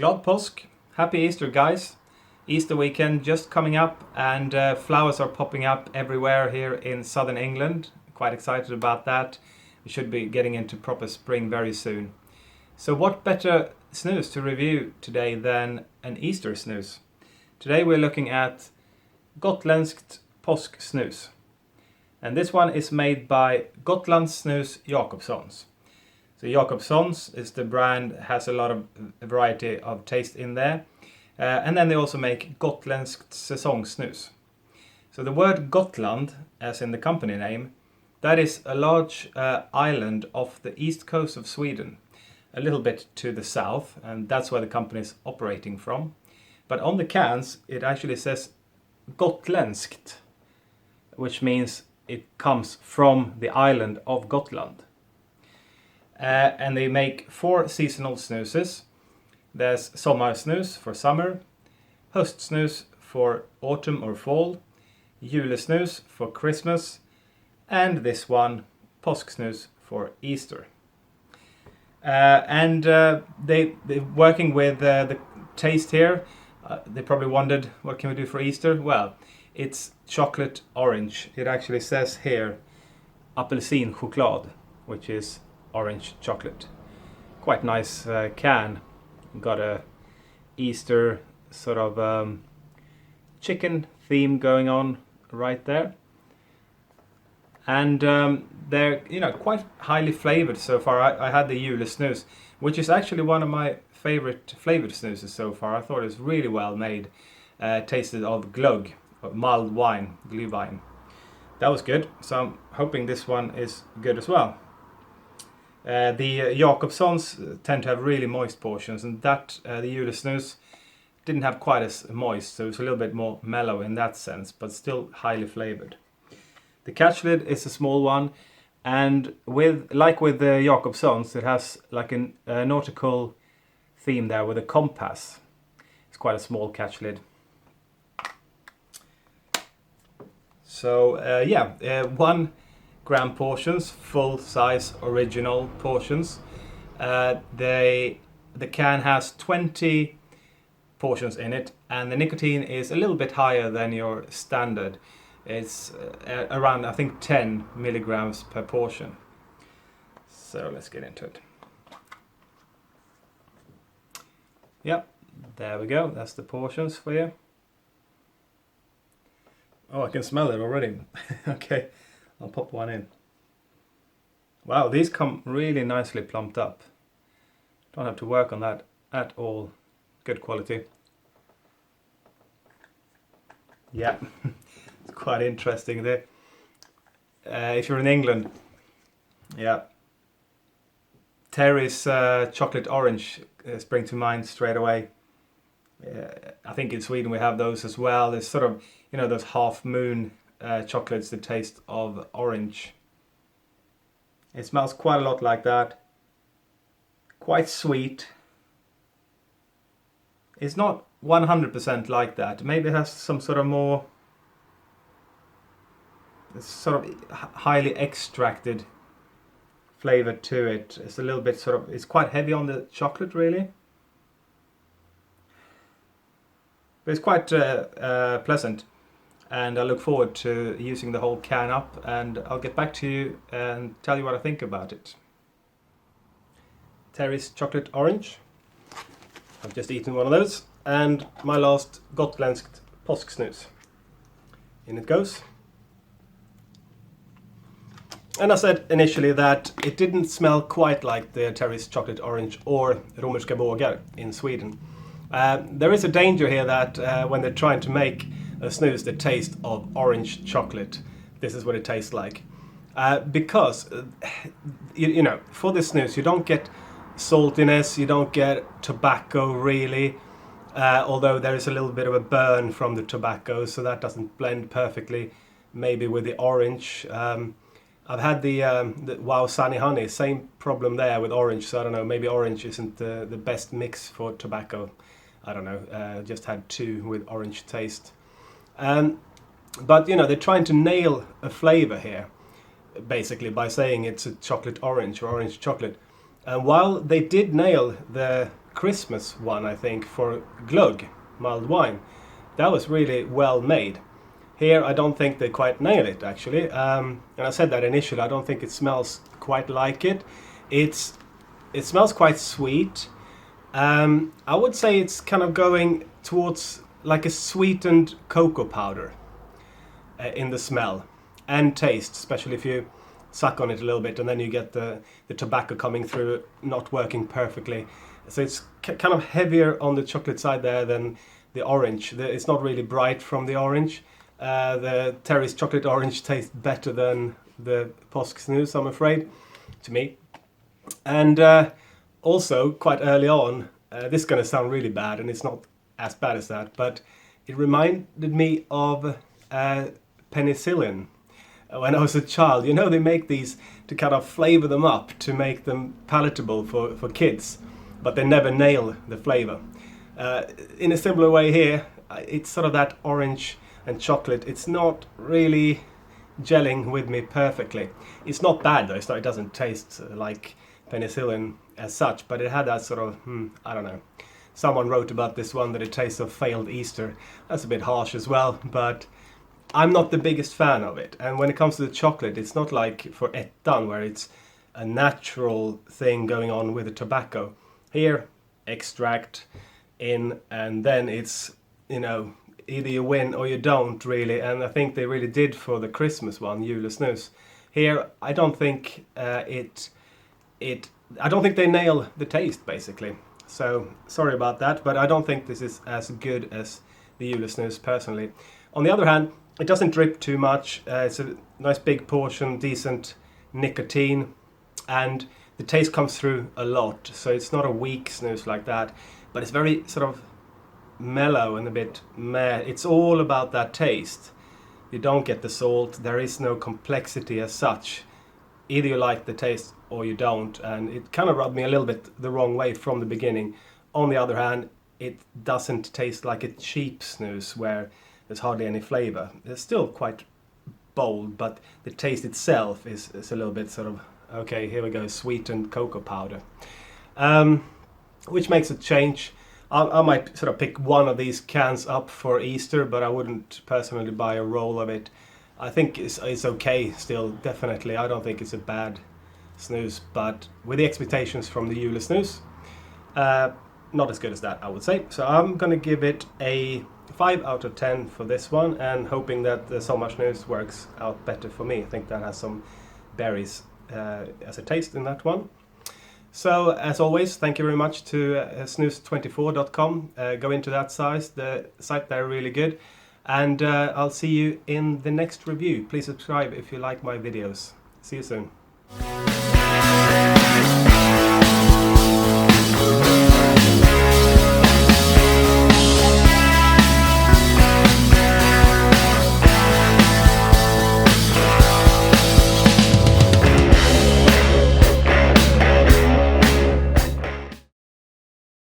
Glad Påsk. Happy Easter, guys. Easter weekend just coming up, and flowers are popping up everywhere here in southern England. Quite excited about that. We should be getting into proper spring very soon. So what better snus to review today than an Easter snus? Today we're looking at Gotländskt Påsksnus. And this one is made by Gotlandssnus Jakobssons. So Jakobssons is the brand, has a lot of variety of taste in there. And then they also make Gotländskt Säsongssnus. So the word Gotland, as in the company name, that is a large island off the east coast of Sweden, a little bit to the south, and that's where the company is operating from. But on the cans, it actually says Gotländskt, which means it comes from the island of Gotland. And they make 4 seasonal snuses. There's Sommarsnus for summer, Höstsnus for autumn or fall, Julesnus for Christmas, and this one, Påsksnus, for Easter. They're working with the taste here. They probably wondered, what can we do for Easter? Well, it's chocolate orange. It actually says here, apelsinchoklad, which is orange chocolate. Quite nice can. Got a Easter sort of chicken theme going on right there. And they're quite highly flavored so far. I had the Lössnus, which is actually one of my favorite flavored snuses so far. I thought it was really well made. Tasted of glögg, mild wine, glühwein. That was good. So I'm hoping this one is good as well. The Jakobssons tend to have really moist portions, and that the Lössnus didn't have quite as moist, so it's a little bit more mellow in that sense, but still highly flavored. The catch lid is a small one, and with the Jakobssons, it has like a nautical theme there with a compass. It's quite a small catch lid. So 1 gram portions, full size original portions. The can has 20 portions in it, and the nicotine is a little bit higher than your standard. It's around, I think, 10 milligrams per portion. So let's get into it. Yep, there we go. That's the portions for you. Oh, I can smell it already. Okay, I'll pop one in. Wow, these come really nicely plumped up. Don't have to work on that at all. Good quality. Yeah, it's quite interesting there. If you're in England, yeah, Terry's chocolate orange spring to mind straight away. I think in Sweden we have those as well. There's sort of, those half moon chocolates that taste of orange. It smells quite a lot like that. Quite sweet. It's not 100% like that. Maybe it has some sort of more sort of highly extracted flavor to it. It's a little bit it's quite heavy on the chocolate really. But it's quite pleasant. And I look forward to using the whole can up, and I'll get back to you and tell you what I think about it. Terry's chocolate orange. I've just eaten one of those. And my last Gotländskt Påsksnus. In it goes. And I said initially that it didn't smell quite like the Terry's chocolate orange or romerska bågar in Sweden. There is a danger here that when they're trying to make a snus that tastes of orange chocolate, this is what it tastes like. Because, for this snus you don't get saltiness, you don't get tobacco really, although there is a little bit of a burn from the tobacco, so that doesn't blend perfectly maybe with the orange. I've had the Wow Sunny Honey, same problem there with orange, so I don't know, maybe orange isn't the best mix for tobacco. I don't know, just had 2 with orange taste. But they're trying to nail a flavor here, basically by saying it's a chocolate orange or orange chocolate. And while they did nail the Christmas one, I think, for glögg, mulled wine. That was really well made. Here I don't think they quite nail it, actually. And I said that initially, I don't think it smells quite like it. It smells quite sweet. I would say it's kind of going towards like a sweetened cocoa powder in the smell and taste, especially if you suck on it a little bit and then you get the tobacco coming through, not working perfectly. So it's kind of heavier on the chocolate side there than the orange. It's not really bright from the orange. The Terry's chocolate orange tastes better than the Påsksnus, I'm afraid, to me. And also, quite early on, this is going to sound really bad, and it's not as bad as that, but it reminded me of penicillin. When I was a child, you know, they make these to kind of flavor them up to make them palatable for kids, but they never nail the flavor. In a similar way here, it's sort of that orange and chocolate. It's not really gelling with me perfectly. It's not bad though, so it doesn't taste like penicillin as such, but it had that sort of, I don't know. Someone wrote about this one that it tastes of failed Easter. That's a bit harsh as well, but I'm not the biggest fan of it. And when it comes to the chocolate, it's not like for Ettan where it's a natural thing going on with the tobacco. Here, extract in, and then it's, you know, either you win or you don't really. And I think they really did for the Christmas one, Lössnus. Here, I don't think I don't think they nail the taste basically. So sorry about that, but I don't think this is as good as the Lössnus personally. On the other hand, it doesn't drip too much. It's a nice big portion, decent nicotine, and the taste comes through a lot. So it's not a weak snus like that, but it's very sort of mellow and a bit meh. It's all about that taste. You don't get the salt. There is no complexity as such. Either you like the taste or you don't, and it kind of rubbed me a little bit the wrong way from the beginning. On the other hand, it doesn't taste like a cheap snus where there's hardly any flavor. It's still quite bold, but the taste itself is a little bit sort of, okay, here we go, sweetened cocoa powder. Which makes a change. I might sort of pick one of these cans up for Easter, but I wouldn't personally buy a roll of it. I think it's okay still, definitely. I don't think it's a bad snus, but with the expectations from the Lössnus, not as good as that, I would say. So I'm going to give it a 5 out of 10 for this one, and hoping that the Summer Snus works out better for me. I think that has some berries as a taste in that one. So as always, thank you very much to snus24.com. Go into that site. The site there really good. And I'll see you in the next review. Please subscribe if you like my videos. See you soon.